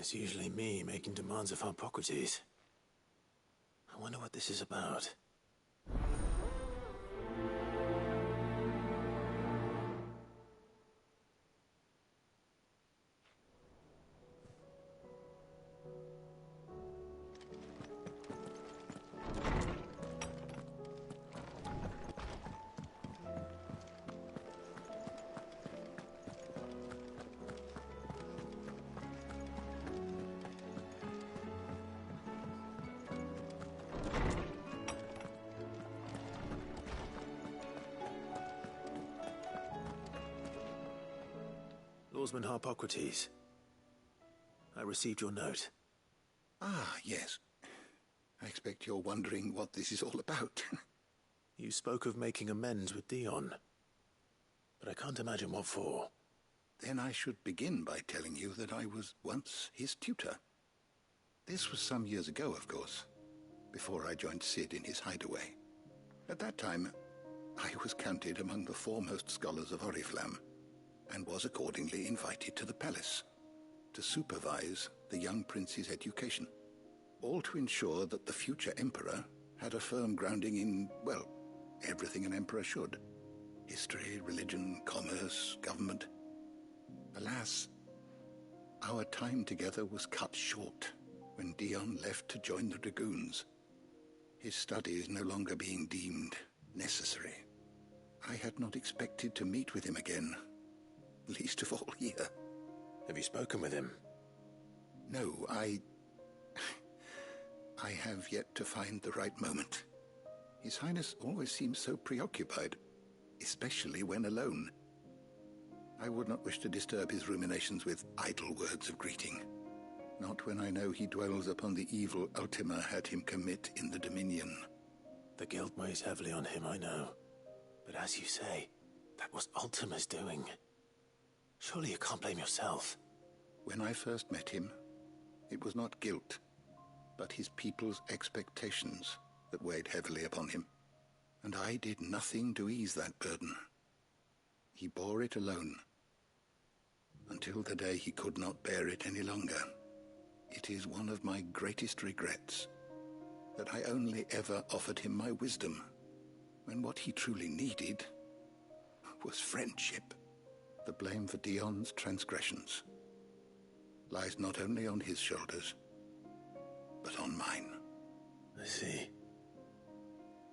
It's usually me making demands of Hippocrates. I wonder what this is about. Lawsman Hippocrates. I received your note. Ah, yes. I expect you're wondering what this is all about. You spoke of making amends with Dion, but I can't imagine what for. Then I should begin by telling you that I was once his tutor. This was some years ago, of course, before I joined Sid in his hideaway. At that time, I was counted among the foremost scholars of Oriflamme, and was accordingly invited to the palace to supervise the young prince's education, all to ensure that the future emperor had a firm grounding in, well, everything an emperor should. History, religion, commerce, government. Alas, our time together was cut short when Dion left to join the dragoons, his studies no longer being deemed necessary. I had not expected to meet with him again, least of all here. Have you spoken with him? No, I have yet to find the right moment. His Highness always seems so preoccupied, especially when alone. I would not wish to disturb his ruminations with idle words of greeting, not when I know he dwells upon the evil Ultima had him commit in the Dominion. The guilt weighs heavily on him, I know. But as you say, that was Ultima's doing. Surely you can't blame yourself. When I first met him, it was not guilt, but his people's expectations that weighed heavily upon him, and I did nothing to ease that burden. He bore it alone, until the day he could not bear it any longer. It is one of my greatest regrets that I only ever offered him my wisdom, when what he truly needed was friendship. The blame for Dion's transgressions lies not only on his shoulders, but on mine. I see.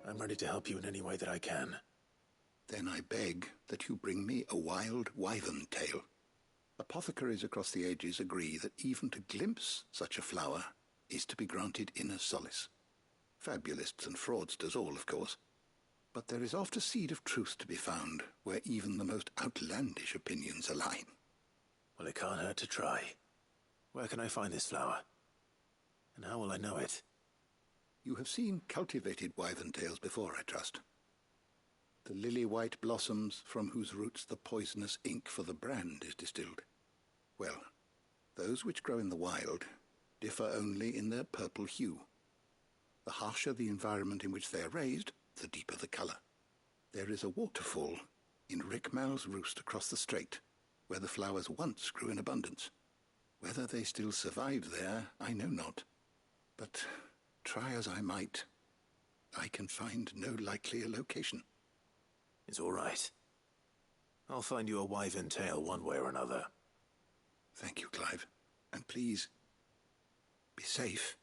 I'm ready to help you in any way that I can. Then I beg that you bring me a wild wyvern tail. Apothecaries across the ages agree that even to glimpse such a flower is to be granted inner solace. Fabulists and fraudsters all, of course. But there is oft a seed of truth to be found where even the most outlandish opinions align. Well, it can't hurt to try. Where can I find this flower? And how will I know it? You have seen cultivated wyvern tails before, I trust. The lily-white blossoms from whose roots the poisonous ink for the brand is distilled. Well, those which grow in the wild differ only in their purple hue. The harsher the environment in which they are raised, the deeper the color. There is a waterfall in Rickmal's roost across the strait, where the flowers once grew in abundance. Whether they still survive there, I know not. But try as I might, I can find no likelier location. It's all right. I'll find you a wyvern tail one way or another. Thank you, Clive. And please, be safe.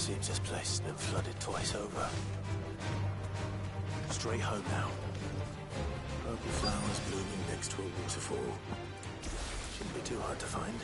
Seems this place has been flooded twice over. Straight home now. Purple flowers blooming next to a waterfall. Shouldn't be too hard to find.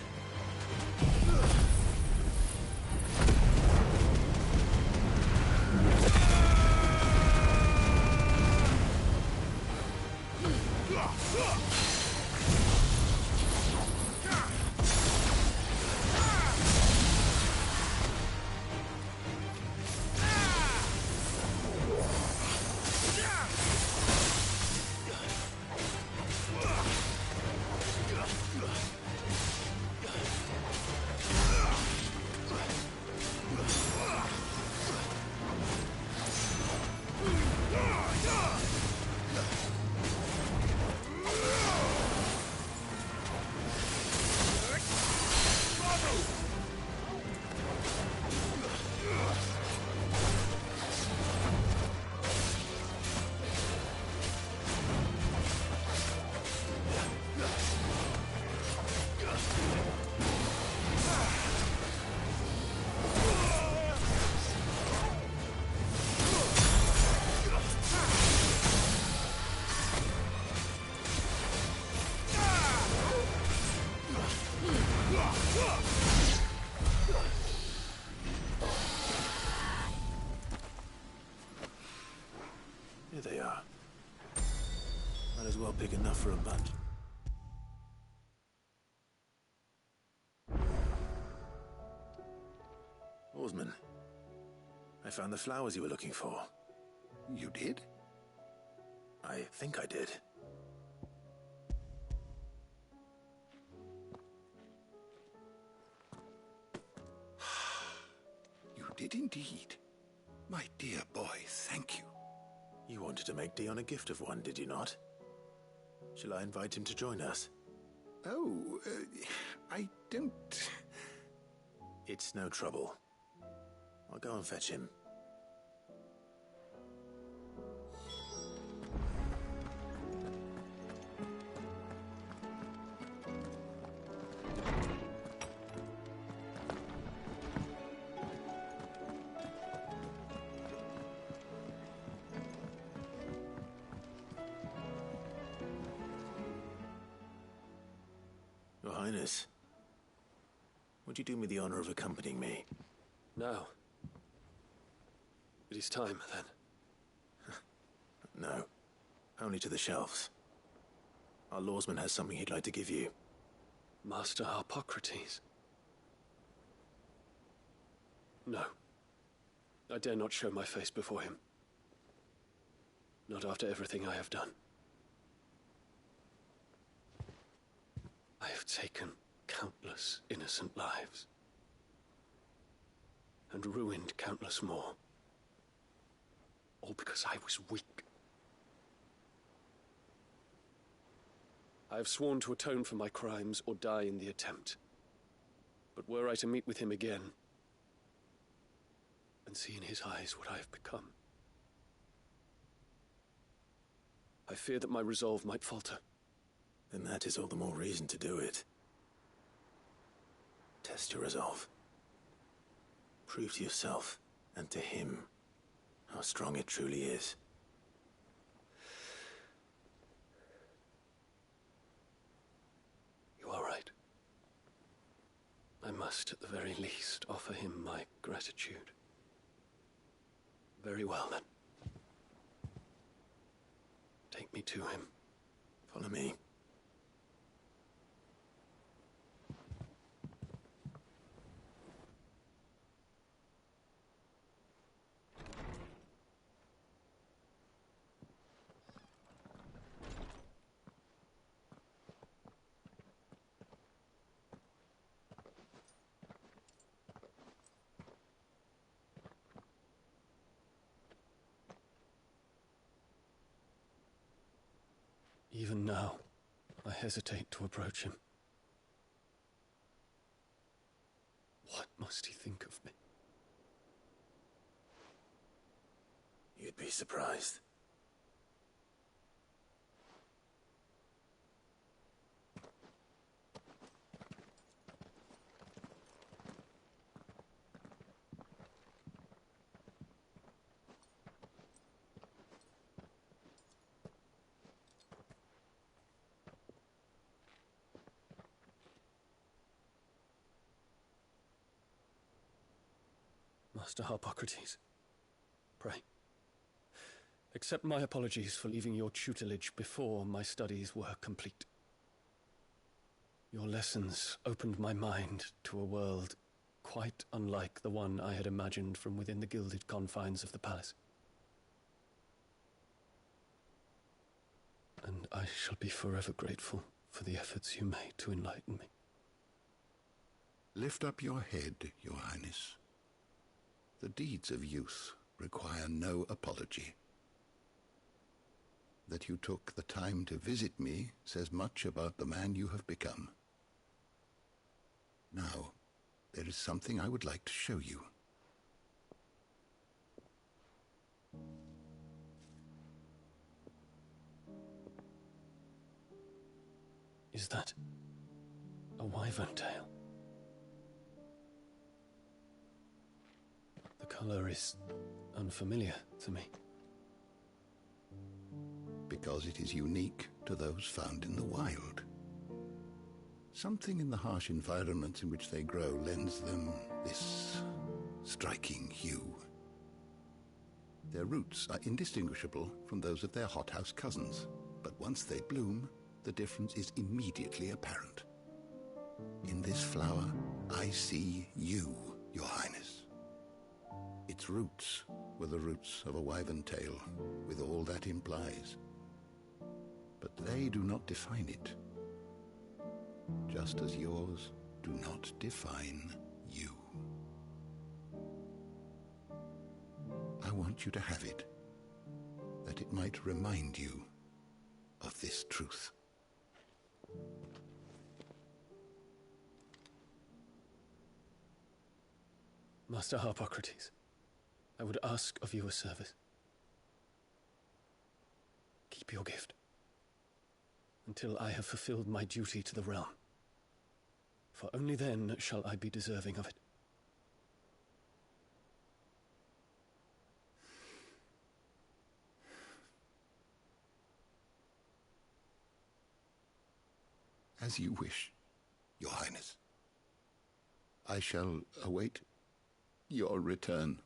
Here they are. Might as well pick enough for a bunch. Oarsman, I found the flowers you were looking for. You did? I think I did. You did indeed. My dear boy, thank you. You wanted to make Dion a gift of one, did you not? Shall I invite him to join us? Oh, I don't... It's no trouble. I'll go and fetch him. Your Highness, would you do me the honor of accompanying me? Now. It is time, then. No, only to the shelves. Our lawsman has something he'd like to give you. Master Harpocrates. No. I dare not show my face before him. Not after everything I have done. I have taken countless innocent lives. And ruined countless more. All because I was weak. I have sworn to atone for my crimes or die in the attempt. But were I to meet with him again, and see in his eyes what I have become, I fear that my resolve might falter. Then that is all the more reason to do it. Test your resolve. Prove to yourself, and to him, how strong it truly is. You are right. I must, at the very least, offer him my gratitude. Very well, then. Take me to him. Follow me. Even now, I hesitate to approach him. What must he think of me? You'd be surprised. Master Harpocrates, pray, accept my apologies for leaving your tutelage before my studies were complete. Your lessons opened my mind to a world quite unlike the one I had imagined from within the gilded confines of the palace. And I shall be forever grateful for the efforts you made to enlighten me. Lift up your head, Your Highness. The deeds of youth require no apology. That you took the time to visit me says much about the man you have become. Now, there is something I would like to show you. Is that a wyvern tail? The color is unfamiliar to me. Because it is unique to those found in the wild. Something in the harsh environments in which they grow lends them this striking hue. Their roots are indistinguishable from those of their hothouse cousins, but once they bloom, the difference is immediately apparent. In this flower, I see you, Your Highness. Its roots were the roots of a wyvern tail, with all that implies. But they do not define it, just as yours do not define you. I want you to have it, that it might remind you of this truth. Master Harpocrates, I would ask of you a service. Keep your gift until I have fulfilled my duty to the realm, for only then shall I be deserving of it. As you wish, Your Highness. I shall await your return.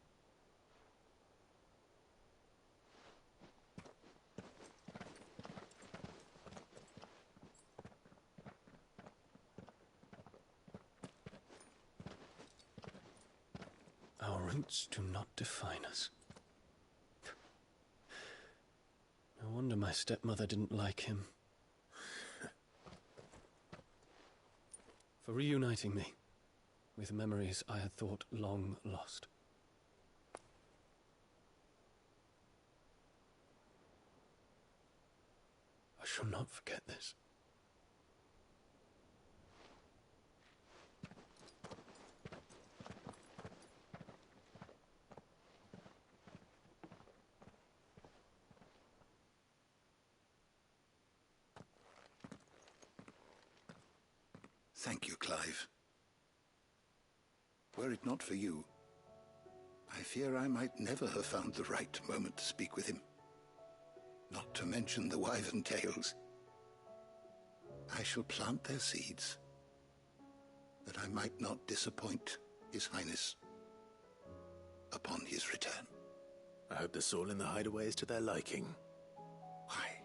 Our roots do not define us. No wonder my stepmother didn't like him. For reuniting me with memories I had thought long lost. I shall not forget this. Thank you, Clive. Were it not for you, I fear I might never have found the right moment to speak with him. Not to mention the wyvern tales. I shall plant their seeds, that I might not disappoint His Highness upon his return. I hope the soil in the hideaway is to their liking. Why,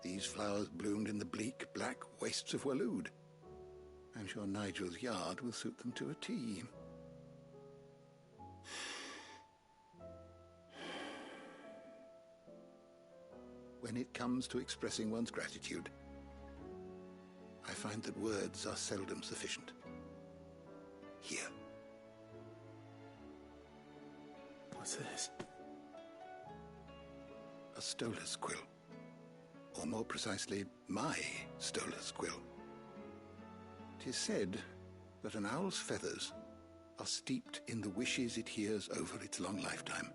these flowers bloomed in the bleak, black wastes of Waloed. I'm sure Nigel's yard will suit them to a T. When it comes to expressing one's gratitude, I find that words are seldom sufficient. Here. What's this? A stolas quill. Or more precisely, my stolas quill. 'Tis said that an owl's feathers are steeped in the wishes it hears over its long lifetime.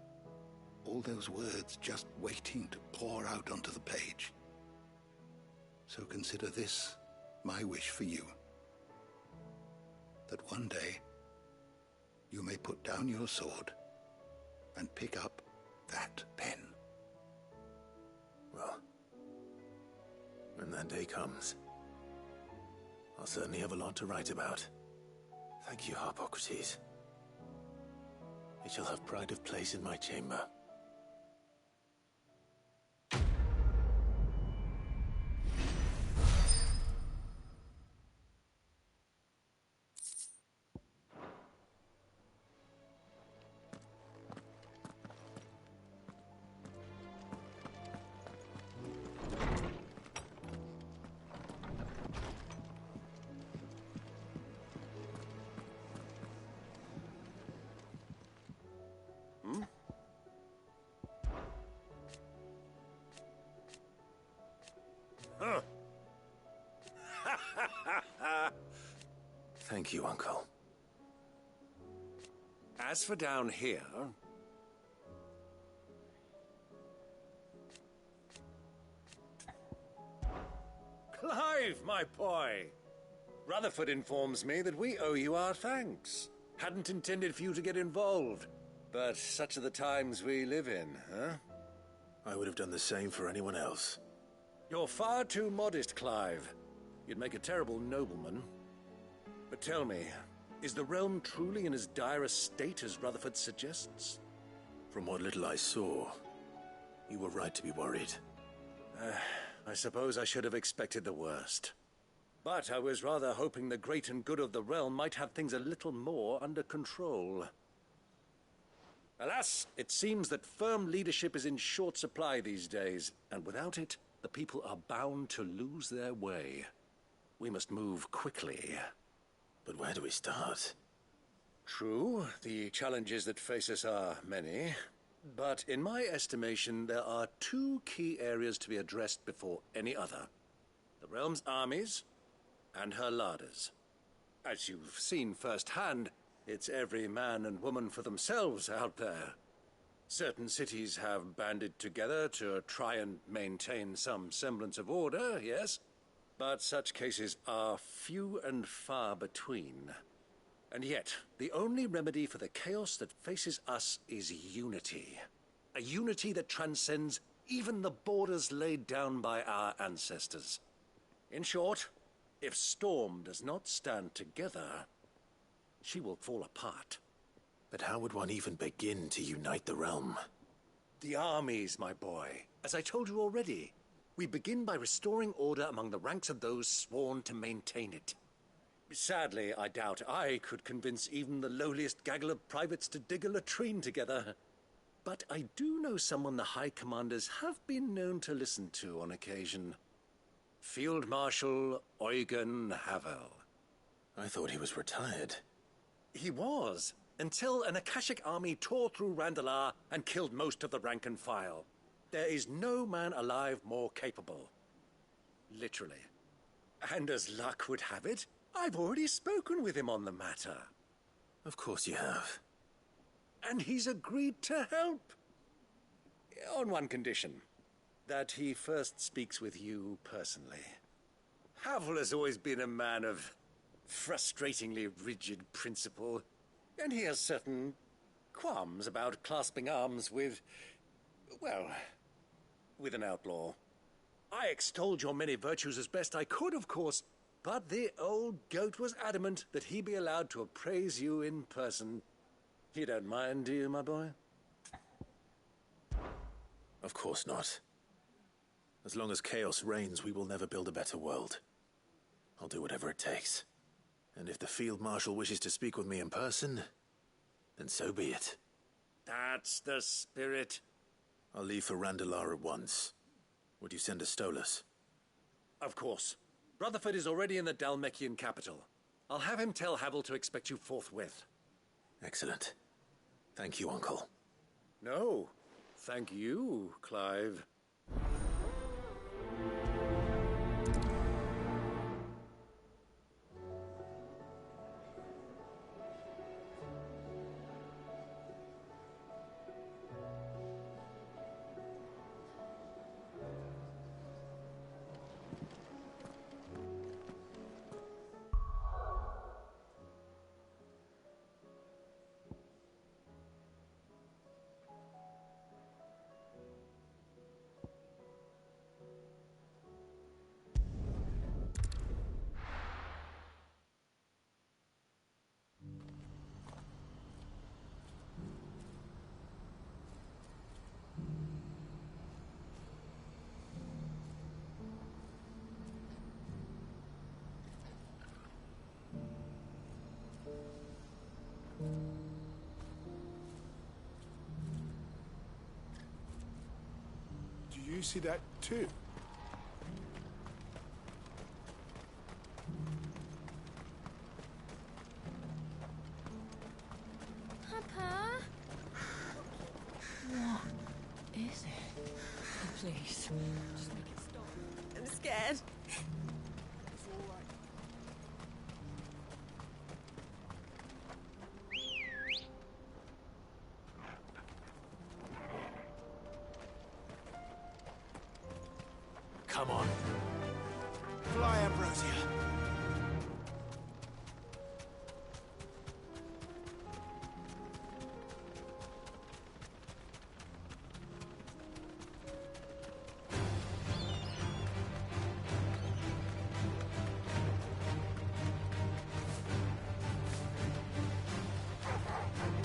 All those words just waiting to pour out onto the page. So consider this my wish for you. That one day you may put down your sword and pick up that pen. Well, when that day comes, I'll certainly have a lot to write about. Thank you, Harpocrates. It shall have pride of place in my chamber. Thank you, Uncle. As for down here... Clive, my boy! Rutherford informs me that we owe you our thanks. Hadn't intended for you to get involved, but such are the times we live in, huh? I would have done the same for anyone else. You're far too modest, Clive. You'd make a terrible nobleman. But tell me, is the realm truly in as dire a state as Rutherford suggests? From what little I saw, you were right to be worried. I suppose I should have expected the worst. But I was rather hoping the great and good of the realm might have things a little more under control. Alas, it seems that firm leadership is in short supply these days, and without it, the people are bound to lose their way. We must move quickly. But where do we start? True, the challenges that face us are many. But in my estimation, there are two key areas to be addressed before any other. The realm's armies and her larders. As you've seen firsthand, it's every man and woman for themselves out there. Certain cities have banded together to try and maintain some semblance of order, yes? But such cases are few and far between. And yet, the only remedy for the chaos that faces us is unity. A unity that transcends even the borders laid down by our ancestors. In short, if Storm does not stand together, she will fall apart. But how would one even begin to unite the realm? The armies, my boy. As I told you already, we begin by restoring order among the ranks of those sworn to maintain it. Sadly, I doubt I could convince even the lowliest gaggle of privates to dig a latrine together. But I do know someone the High Commanders have been known to listen to on occasion. Field Marshal Eugen Havel. I thought he was retired. He was, until an Akashic army tore through Randalar and killed most of the rank and file. There is no man alive more capable. Literally. And as luck would have it, I've already spoken with him on the matter. Of course you have. And he's agreed to help. On one condition. That he first speaks with you personally. Havel has always been a man of frustratingly rigid principle, and he has certain qualms about clasping arms with, well, with an outlaw. I extolled your many virtues as best I could, of course, but the old goat was adamant that he be allowed to appraise you in person. You don't mind, do you, my boy? Of course not. As long as chaos reigns, we will never build a better world. I'll do whatever it takes. And if the Field Marshal wishes to speak with me in person, then so be it. That's the spirit. I'll leave for Randalar at once. Would you send a Stolas? Of course. Rutherford is already in the Dalmekian capital. I'll have him tell Havel to expect you forthwith. Excellent. Thank you, Uncle. No, thank you, Clive. you see that too? Papa? What is it? Please, just make it stop. I'm scared. It's all right. Come on. Fly, Ambrosia.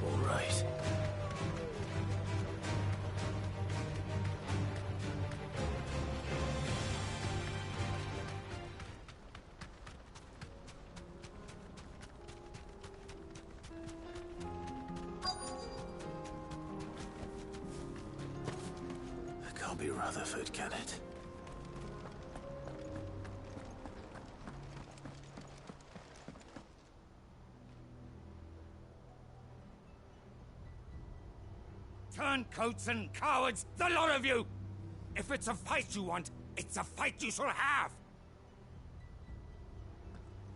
All right. It can't be Rutherford, can it? Turncoats and cowards, the lot of you! If it's a fight you want, it's a fight you shall have!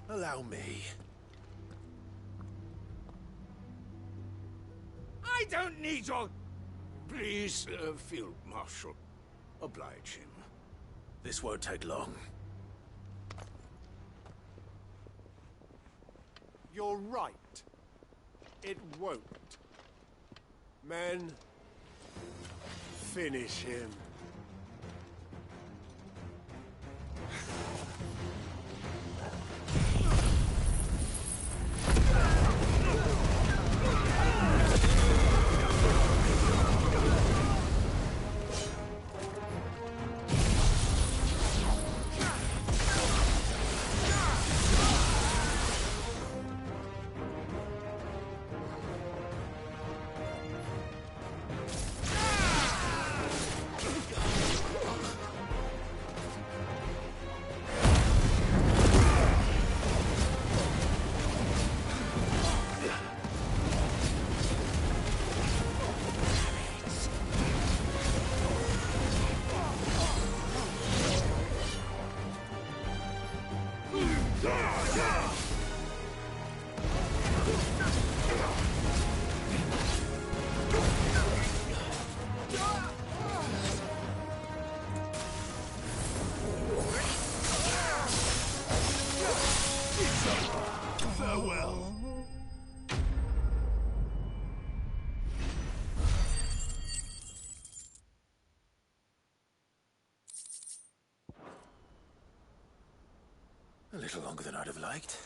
Allow me. I don't need your... Please, Field Marshal, oblige him. This won't take long. You're right. It won't. Men, finish him. Farewell. A little longer than I'd have liked.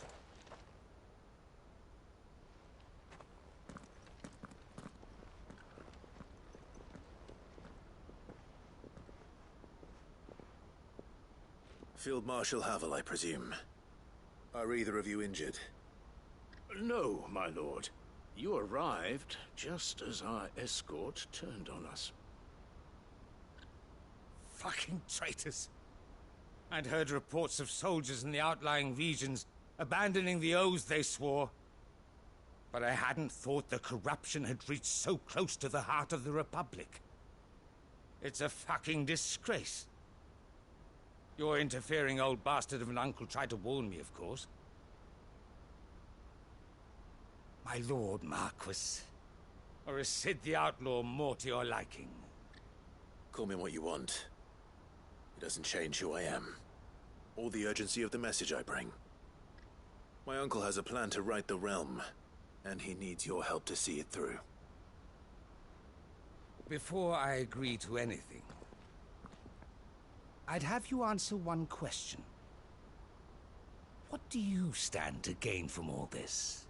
Field Marshal Havel, I presume. Are either of you injured? No, my lord. You arrived just as our escort turned on us. Fucking traitors. I'd heard reports of soldiers in the outlying regions abandoning the oaths they swore. But I hadn't thought the corruption had reached so close to the heart of the Republic. It's a fucking disgrace. Your interfering old bastard of an uncle tried to warn me, of course. My lord Marquis. Or is Sid the Outlaw more to your liking? Call me what you want. It doesn't change who I am, or the urgency of the message I bring. My uncle has a plan to right the realm, and he needs your help to see it through. Before I agree to anything, I'd have you answer one question. What do you stand to gain from all this?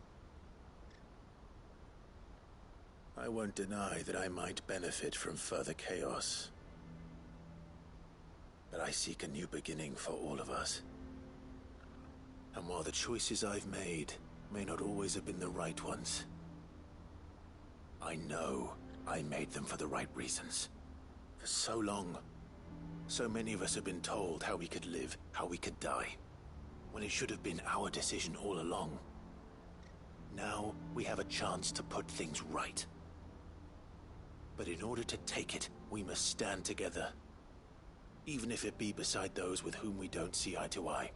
I won't deny that I might benefit from further chaos. But I seek a new beginning for all of us. And while the choices I've made may not always have been the right ones, I know I made them for the right reasons. For so long, So many of us have been told how we could live, how we could die, when it should have been our decision all along. Now we have a chance to put things right. But in order to take it, we must stand together. Even if it be beside those with whom we don't see eye to eye.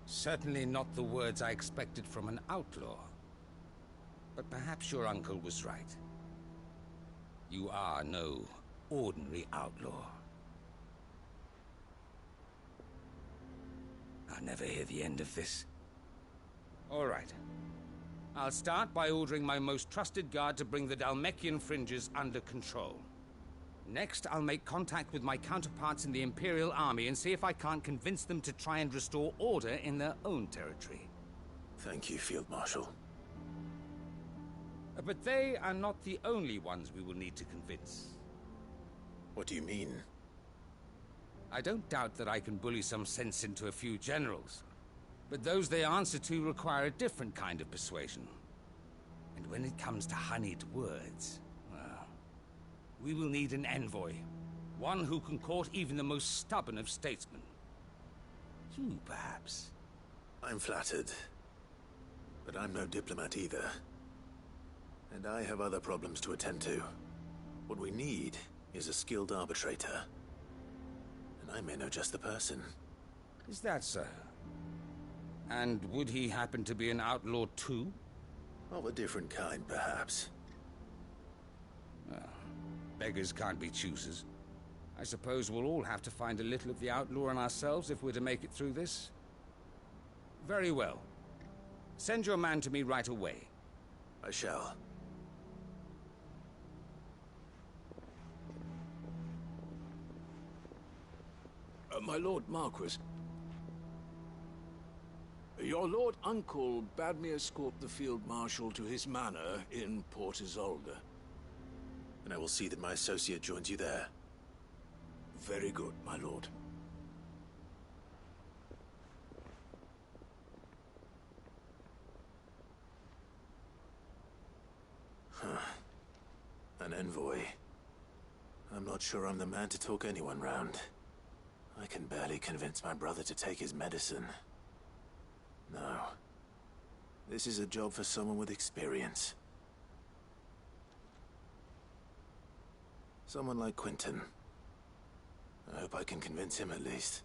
Certainly not the words I expected from an outlaw. But perhaps your uncle was right. You are no ordinary outlaw. I'll never hear the end of this. All right. I'll start by ordering my most trusted guard to bring the Dhalmekian fringes under control. Next, I'll make contact with my counterparts in the Imperial Army and see if I can't convince them to try and restore order in their own territory. Thank you, Field Marshal. But they are not the only ones we will need to convince. What do you mean? I don't doubt that I can bully some sense into a few generals, but those they answer to require a different kind of persuasion. And when it comes to honeyed words, well, we will need an envoy. One who can court even the most stubborn of statesmen. You, perhaps. I'm flattered. But I'm no diplomat either. And I have other problems to attend to. What we need is a skilled arbitrator. And I may know just the person. Is that so? And would he happen to be an outlaw too? Of a different kind, perhaps. Well, beggars can't be choosers. I suppose we'll all have to find a little of the outlaw in ourselves if we're to make it through this. Very well. Send your man to me right away. I shall. My Lord Marquis. Your Lord Uncle bade me escort the Field Marshal to his manor in Port Isolde. And I will see that my associate joins you there. Very good, my lord. An envoy. I'm not sure I'm the man to talk anyone round. I can barely convince my brother to take his medicine. No. This is a job for someone with experience. Someone like Quentin. I hope I can convince him at least.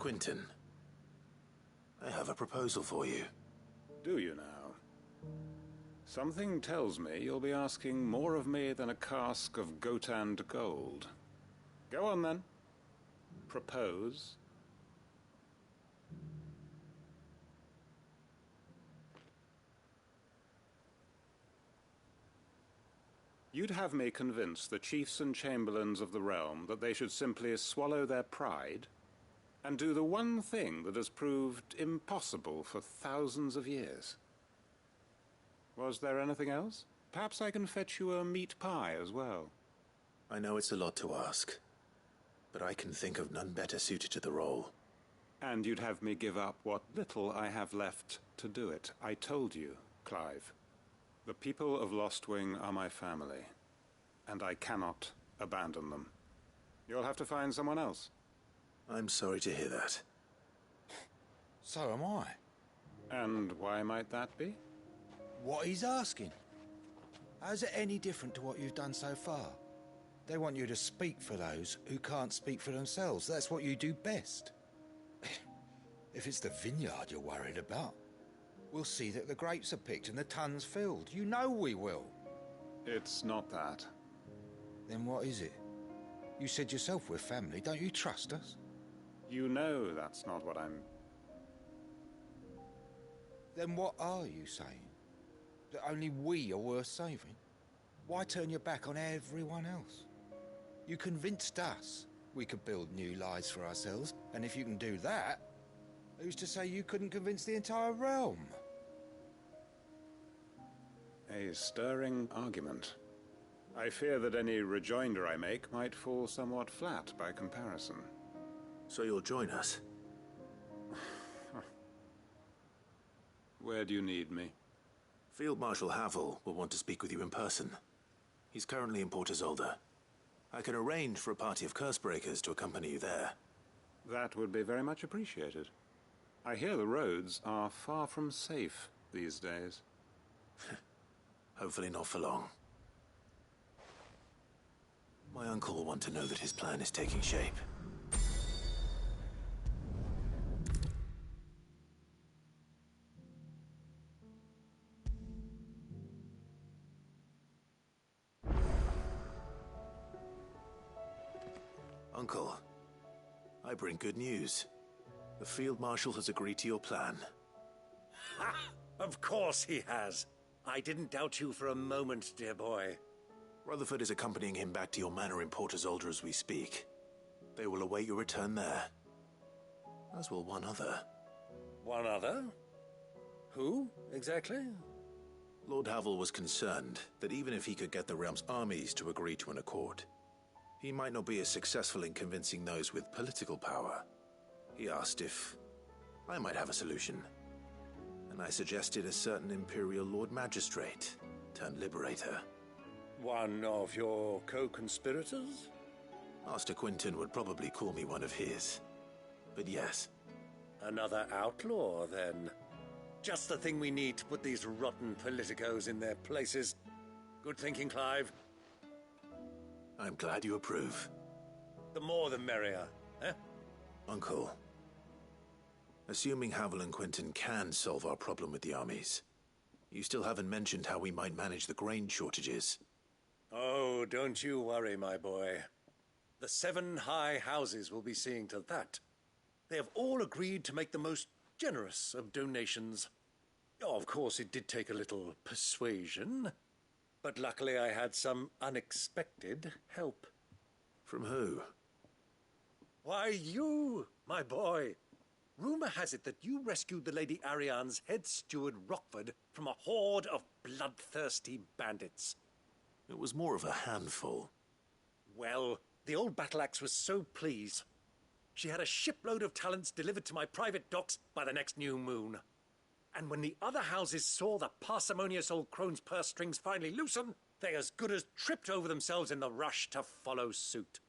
Quentin, I have a proposal for you. Do you now? Something tells me you'll be asking more of me than a cask of Gotand gold. Go on then. Propose. You'd have me convince the chiefs and chamberlains of the realm that they should simply swallow their pride and do the one thing that has proved impossible for thousands of years. Was there anything else? Perhaps I can fetch you a meat pie as well. I know it's a lot to ask, but I can think of none better suited to the role. And you'd have me give up what little I have left to do it. I told you, Clive. The people of Lostwing are my family, and I cannot abandon them. You'll have to find someone else. I'm sorry to hear that. So am I. And why might that be? What he's asking. How's it any different to what you've done so far? They want you to speak for those who can't speak for themselves. That's what you do best. If it's the vineyard you're worried about, we'll see that the grapes are picked and the tons filled. You know we will. It's not that. Then what is it? You said yourself we're family. Don't you trust us? You know that's not what I'm... Then what are you saying? That only we are worth saving? Why turn your back on everyone else? You convinced us we could build new lives for ourselves, and if you can do that, who's to say you couldn't convince the entire realm? A stirring argument. I fear that any rejoinder I make might fall somewhat flat by comparison. So you'll join us? Where do you need me? Field Marshal Havel will want to speak with you in person. He's currently in Port Isolde. I can arrange for a party of Cursebreakers to accompany you there. That would be very much appreciated. I hear the roads are far from safe these days. Hopefully not for long. My uncle will want to know that his plan is taking shape. Uncle, I bring good news. The Field Marshal has agreed to your plan. Ha! Of course he has. I didn't doubt you for a moment, dear boy. Rutherford is accompanying him back to your manor in Port Isolde as we speak. They will await your return there. As will one other. One other? Who, exactly? Lord Havel was concerned that even if he could get the realm's armies to agree to an accord, he might not be as successful in convincing those with political power. He asked if I might have a solution, and I suggested a certain Imperial Lord Magistrate turned Liberator. One of your co-conspirators? Master Quinton would probably call me one of his, but yes. Another outlaw, then. Just the thing we need to put these rotten politicos in their places. Good thinking, Clive. I'm glad you approve. The more the merrier, eh? Uncle, assuming Havel and Quinton can solve our problem with the armies, you still haven't mentioned how we might manage the grain shortages. Oh, don't you worry, my boy. The 7 high houses will be seeing to that. They have all agreed to make the most generous of donations. Oh, of course, it did take a little persuasion, but luckily I had some unexpected help. From who? Why, you, my boy. Rumor has it that you rescued the Lady Ariane's head steward Rockford from a horde of bloodthirsty bandits. It was more of a handful. Well, the old battle-axe was so pleased. She had a shipload of talents delivered to my private docks by the next new moon. And when the other houses saw the parsimonious old crone's purse strings finally loosen, they as good as tripped over themselves in the rush to follow suit.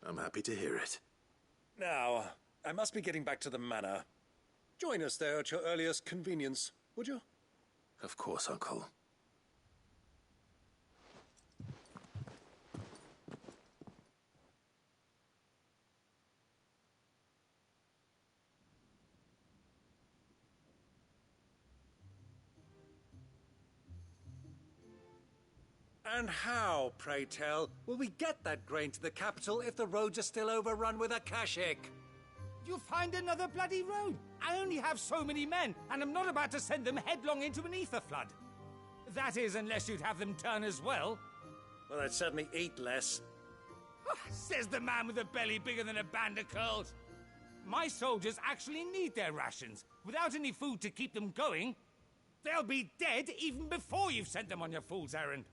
I'm happy to hear it. Now, I must be getting back to the manor. Join us there at your earliest convenience, would you? Of course, Uncle. And how, pray tell, will we get that grain to the capital if the roads are still overrun with Akashic? You'll find another bloody road. I only have so many men, and I'm not about to send them headlong into an ether flood. That is, unless you'd have them turn as well. Well, I'd certainly eat less. Says the man with a belly bigger than a band of curls. My soldiers actually need their rations. Without any food to keep them going, they'll be dead even before you've sent them on your fool's errand.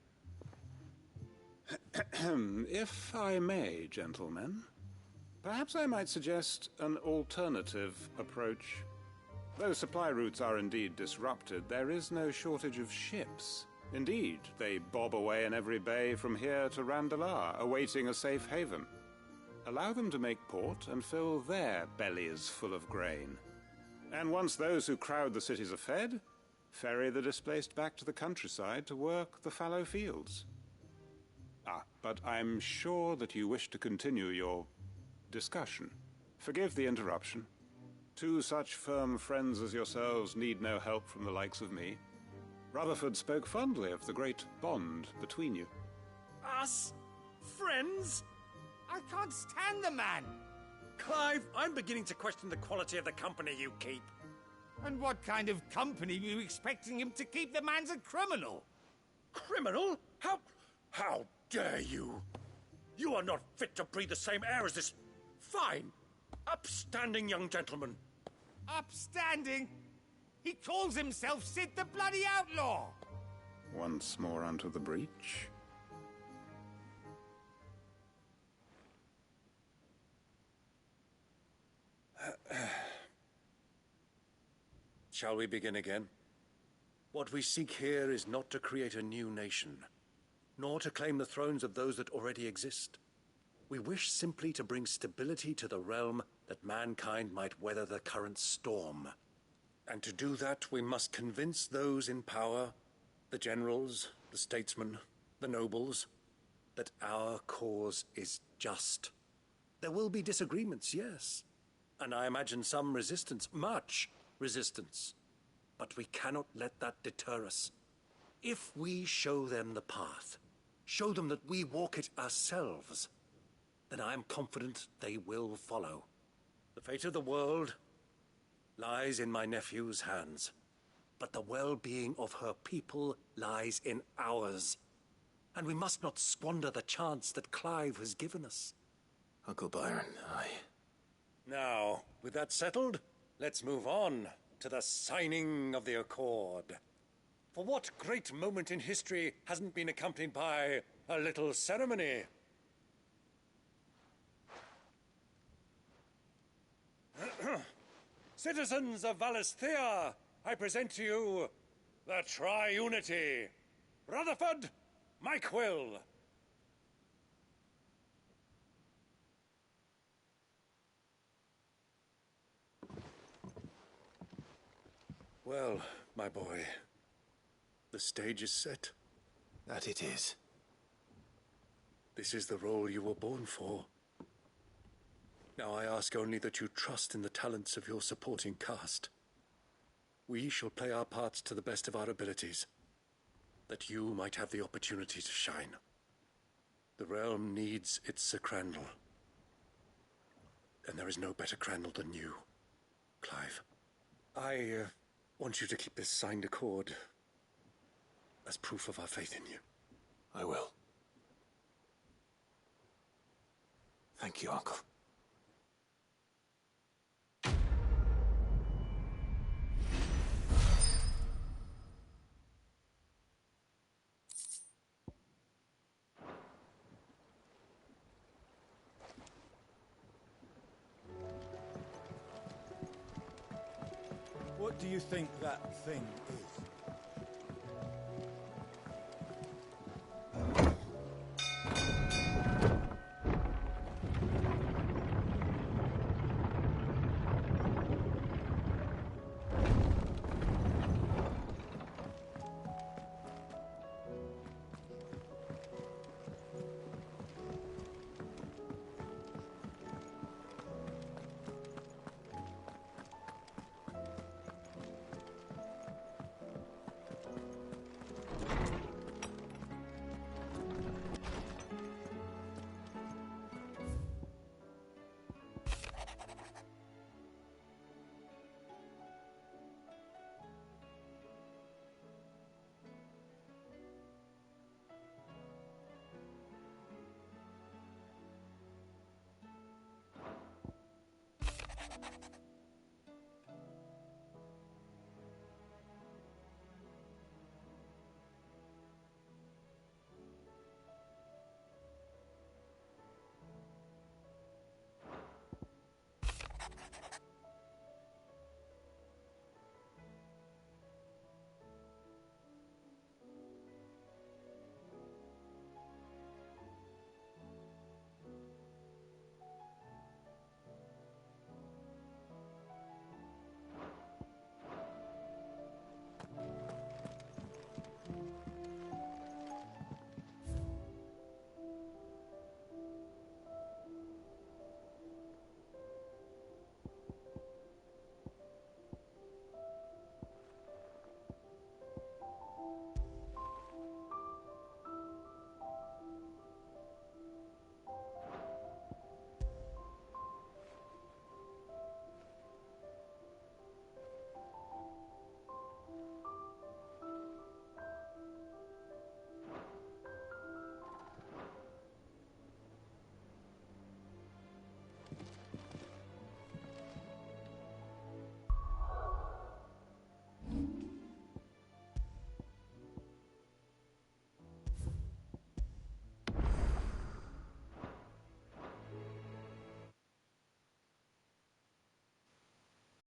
If I may, gentlemen, perhaps I might suggest an alternative approach. Though supply routes are indeed disrupted, there is no shortage of ships. Indeed, they bob away in every bay from here to Randalar, awaiting a safe haven. Allow them to make port and fill their bellies full of grain. And once those who crowd the cities are fed, ferry the displaced back to the countryside to work the fallow fields. But I'm sure that you wish to continue your discussion. Forgive the interruption. Two such firm friends as yourselves need no help from the likes of me. Rutherford spoke fondly of the great bond between you. Us? Friends? I can't stand the man! Clive, I'm beginning to question the quality of the company you keep. And what kind of company were you expecting him to keep? The man's a criminal! Criminal? How dare you? You are not fit to breathe the same air as this fine, upstanding young gentleman. Upstanding? He calls himself Sid the Bloody Outlaw! Once more onto the breach. Shall we begin again? What we seek here is not to create a new nation, nor to claim the thrones of those that already exist. We wish simply to bring stability to the realm that mankind might weather the current storm. And to do that, we must convince those in power, the generals, the statesmen, the nobles, that our cause is just. There will be disagreements, yes, and I imagine some resistance, much resistance. But we cannot let that deter us. If we show them the path, show them that we walk it ourselves, then I am confident they will follow. The fate of the world lies in my nephew's hands, but the well-being of her people lies in ours. And we must not squander the chance that Clive has given us. Uncle Byron, Now, with that settled, let's move on to the signing of the Accord. For what great moment in history hasn't been accompanied by a little ceremony? Citizens of Valisthea, I present to you the Triunity. Rutherford, Mike Will. Well, my boy, the stage is set. that it is. This is the role you were born for. Now I ask only that you trust in the talents of your supporting cast. We shall play our parts to the best of our abilities, that you might have the opportunity to shine. The realm needs its Sir Crandall, and there is no better Crandall than you, Clive. I want you to keep this signed accord as proof of our faith in you. I will. Thank you, Uncle. What do you think that thing is?